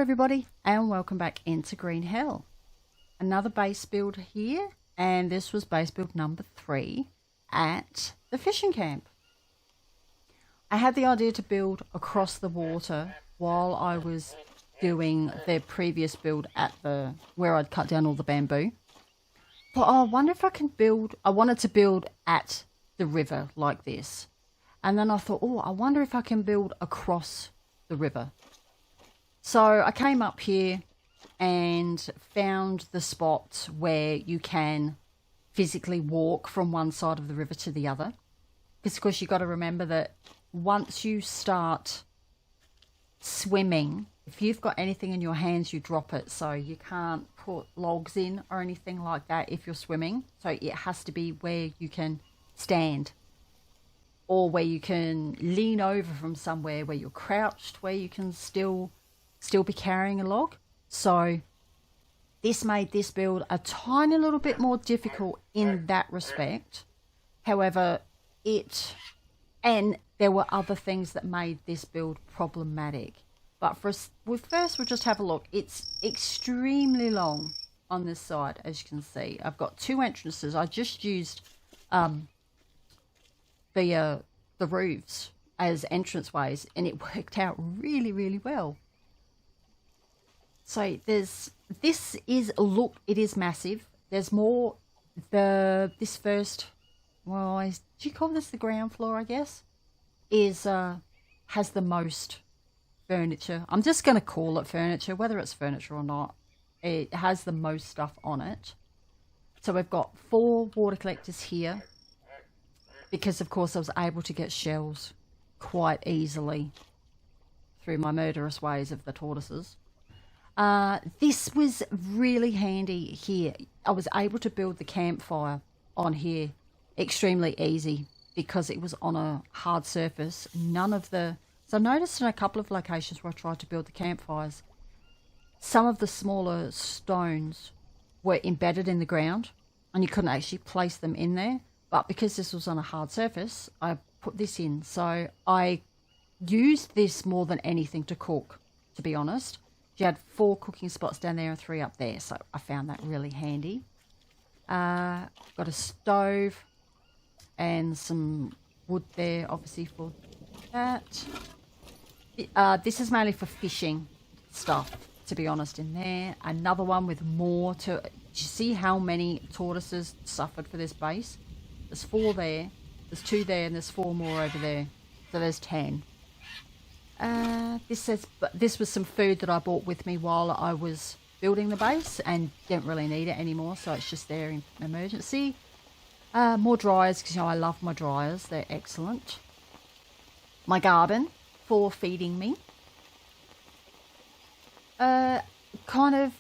Hello everybody and welcome back into Green Hell. Another base build here, and this was base build number 3 at the fishing camp. I had the idea to build across the water while I was doing the previous build at the where I'd cut down all the bamboo. But I wonder if I can build, I wanted to build at the river like this. And then I thought, oh, I wonder if I can build across the river. So I came up here and found the spot where you can physically walk from one side of the river to the other. Because of course you've got to remember that once you start swimming, if you've got anything in your hands, you drop it. So you can't put logs in or anything like that if you're swimming. So it has to be where you can stand, or where you can lean over from somewhere, where you're crouched, where you can still be carrying a log. So this made this build a tiny little bit more difficult in that respect. However, and there were other things that made this build problematic. But first we'll just have a look. It's extremely long on this side, as you can see. I've got 2 entrances. I just used the roofs as entranceways, and it worked out really, really well. So this is massive. There's more. This first, well, do you call this the ground floor, I guess, has the most furniture. I'm just going to call it furniture, whether it's furniture or not. It has the most stuff on it. So we've got 4 water collectors here, because of course I was able to get shells quite easily through my murderous ways of the tortoises. This was really handy here. I was able to build the campfire on here extremely easy because it was on a hard surface. So I noticed in a couple of locations where I tried to build the campfires, some of the smaller stones were embedded in the ground and you couldn't actually place them in there. But because this was on a hard surface, I put this in. So I used this more than anything to cook, to be honest. You had 4 cooking spots down there and 3 up there, so I found that really handy. Got a stove and some wood there, obviously, for that. This is mainly for fishing stuff, to be honest, in there. Another one with more to... Do you see how many tortoises suffered for this base? There's 4 there, there's 2 there, and there's 4 more over there. So there's 10. This was some food that I bought with me while I was building the base and didn't really need it anymore, so it's just there in emergency. More dryers, because I love my dryers, they're excellent. My garden for feeding me. Kind of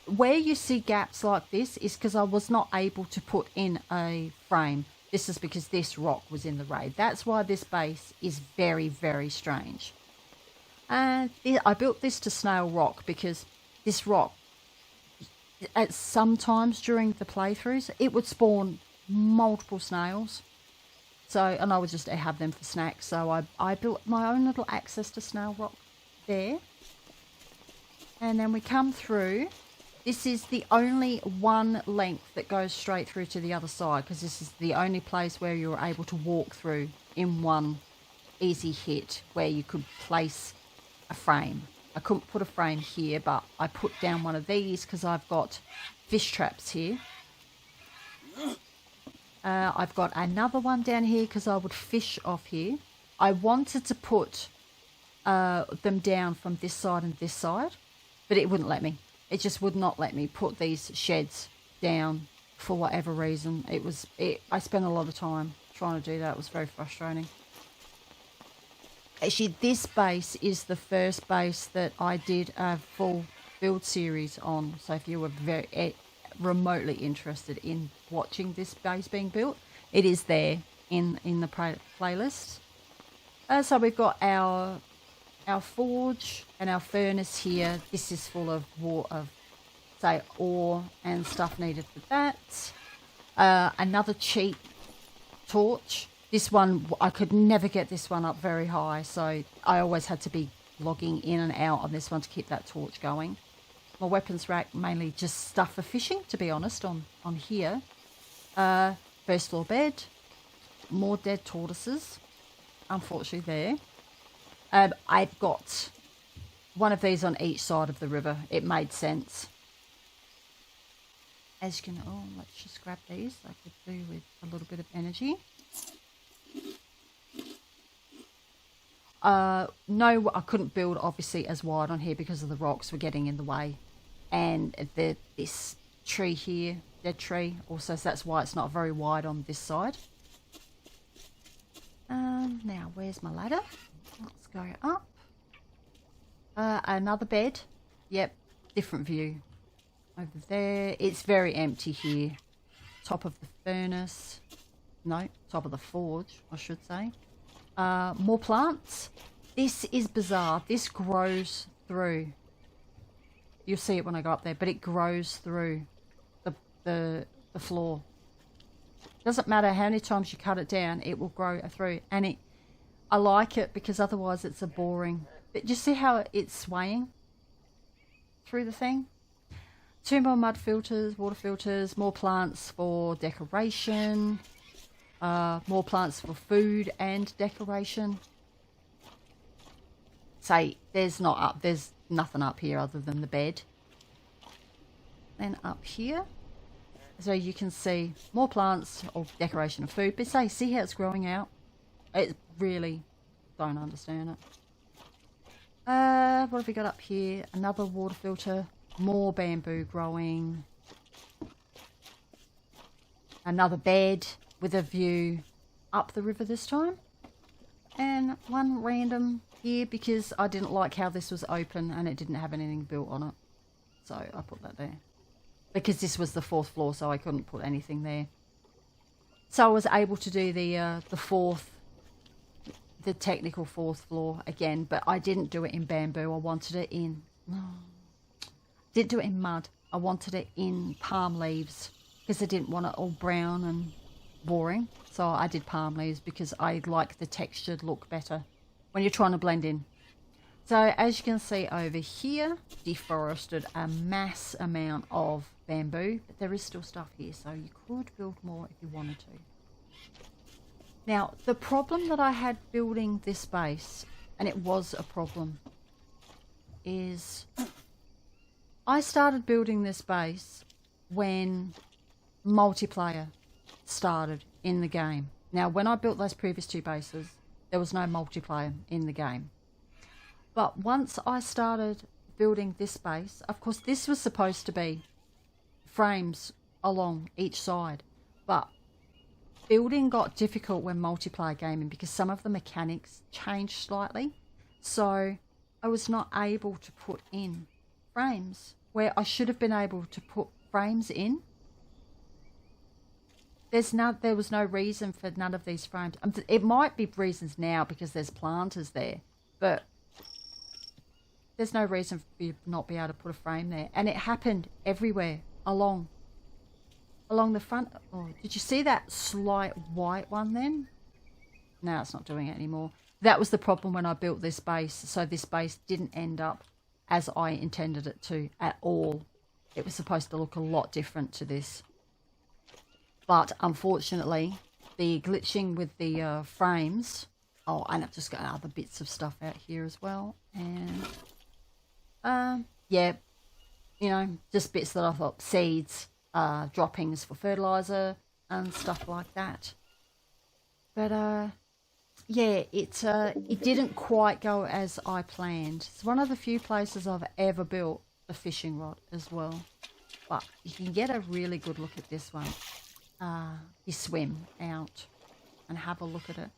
where you see gaps like this is because I was not able to put in a frame. This is because this rock was in the raid. That's why this base is very, very strange. And I built this to snail rock because this rock, at sometimes during the playthroughs, it would spawn multiple snails. So, and I would just have them for snacks. So I built my own little access to snail rock there. And then we come through. This is the only one length that goes straight through to the other side, because this is the only place where you're able to walk through in one easy hit where you could place a frame. I couldn't put a frame here, but I put down one of these because I've got fish traps here. I've got another one down here because I would fish off here. I wanted to put them down from this side and this side, but it wouldn't let me. It just would not let me put these sheds down for whatever reason. I spent a lot of time trying to do that. It was very frustrating. Actually, this base is the first base that I did a full build series on. So if you were very remotely interested in watching this base being built, it is there in the playlist. So we've got our forge and our furnace here. This is full of ore and stuff needed for that. Another cheap torch. This one, I could never get this one up very high, so I always had to be logging in and out on this one to keep that torch going. My weapons rack, mainly just stuff for fishing, to be honest, on here. First floor bed. More dead tortoises, unfortunately, there. I've got one of these on each side of the river. It made sense. As you can, oh, let's just grab these. I could do with a little bit of energy. No, I couldn't build obviously as wide on here because of the rocks were getting in the way. And this tree here, dead tree, also, so that's why it's not very wide on this side. Now, where's my ladder? Let's go up. Another bed. Yep, different view. Over there. It's very empty here. Top of the furnace. No, top of the forge, I should say. More plants. This is bizarre. This grows through. You'll see it when I go up there, but it grows through the floor. Doesn't matter how many times you cut it down, it will grow through. And I like it because otherwise it's a boring. But you see how it's swaying through the thing? 2 more mud filters, water filters, more plants for decoration, more plants for food and decoration. Say, there's nothing up here other than the bed. Then up here, so you can see more plants or decoration of food. But see how it's growing out? It really don't understand it. What have we got up here? Another water filter. More bamboo growing. Another bed with a view up the river this time. And one random here because I didn't like how this was open and it didn't have anything built on it. So I put that there. Because this was the 4th floor, so I couldn't put anything there. So I was able to do the technical 4th floor again, but I didn't do it in bamboo. I wanted it in... Didn't do it in mud. I wanted it in palm leaves because I didn't want it all brown and boring. So I did palm leaves because I like the textured look better when you're trying to blend in. So as you can see over here, deforested a mass amount of bamboo, but there is still stuff here, so you could build more if you wanted to. Now, the problem that I had building this base, and it was a problem, is I started building this base when multiplayer started in the game. Now, when I built those previous 2 bases, there was no multiplayer in the game. But once I started building this base, of course, this was supposed to be frames along each side, but building got difficult when multiplayer gaming because some of the mechanics changed slightly. So I was not able to put in frames where I should have been able to put frames in. There was no reason for none of these frames. It might be reasons now because there's planters there, but there's no reason for you not be able to put a frame there. And it happened everywhere along the front. Oh, did you see that slight white one then? No, it's not doing it anymore. That was the problem when I built this base. So this base didn't end up as I intended it to at all. It was supposed to look a lot different to this. But unfortunately, the glitching with the frames... Oh, and I've just got other bits of stuff out here as well. And... yeah, you know, just bits that I thought, seeds, droppings for fertilizer and stuff like that. But yeah, it didn't quite go as I planned. It's one of the few places I've ever built a fishing rod as well. But you can get a really good look at this one. You swim out and have a look at it.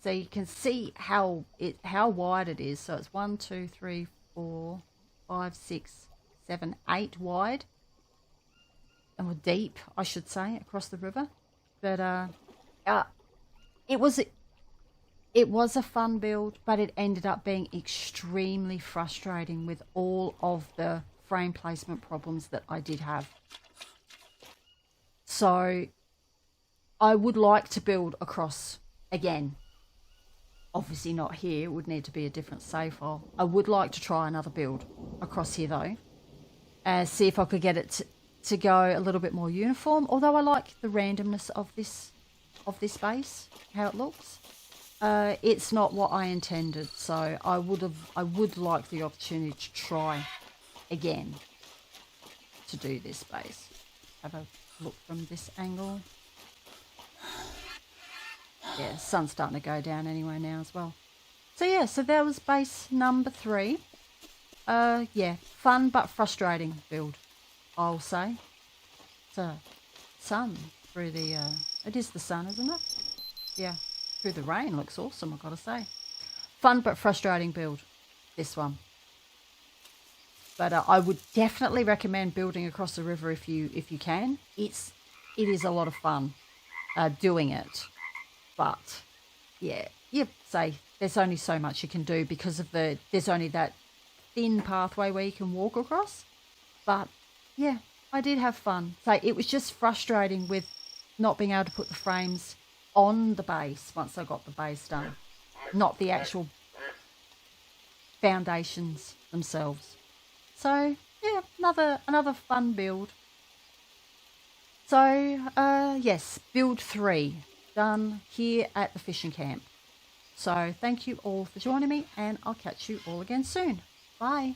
So you can see how wide it is. So it's 1, 2, 3, 4, 5, 6, 7, 8 wide. Or deep, I should say, across the river. But it was a fun build, but it ended up being extremely frustrating with all of the frame placement problems that I did have. So I would like to build across again. obviously not here. It would need to be a different save file. I would like to try another build across here though. See if I could get it to go a little bit more uniform. Although I like the randomness of this base, how it looks. It's not what I intended, so I would like the opportunity to try again to do this base. Have a look from this angle. Yeah, sun's starting to go down anyway now as well. So yeah, so that was base number 3. Yeah, fun but frustrating build, I'll say. So, sun through the, it is the sun, isn't it? Yeah, through the rain, looks awesome, I've got to say. Fun but frustrating build, this one. But I would definitely recommend building across the river if you can. It is a lot of fun doing it. But yeah, you say there's only so much you can do because of there's only that thin pathway where you can walk across. But yeah, I did have fun. So it was just frustrating with not being able to put the frames on the base once I got the base done, not the actual foundations themselves. So yeah, another fun build. So yes, build 3 done here at the fishing camp. So thank you all for joining me, and I'll catch you all again soon. Bye.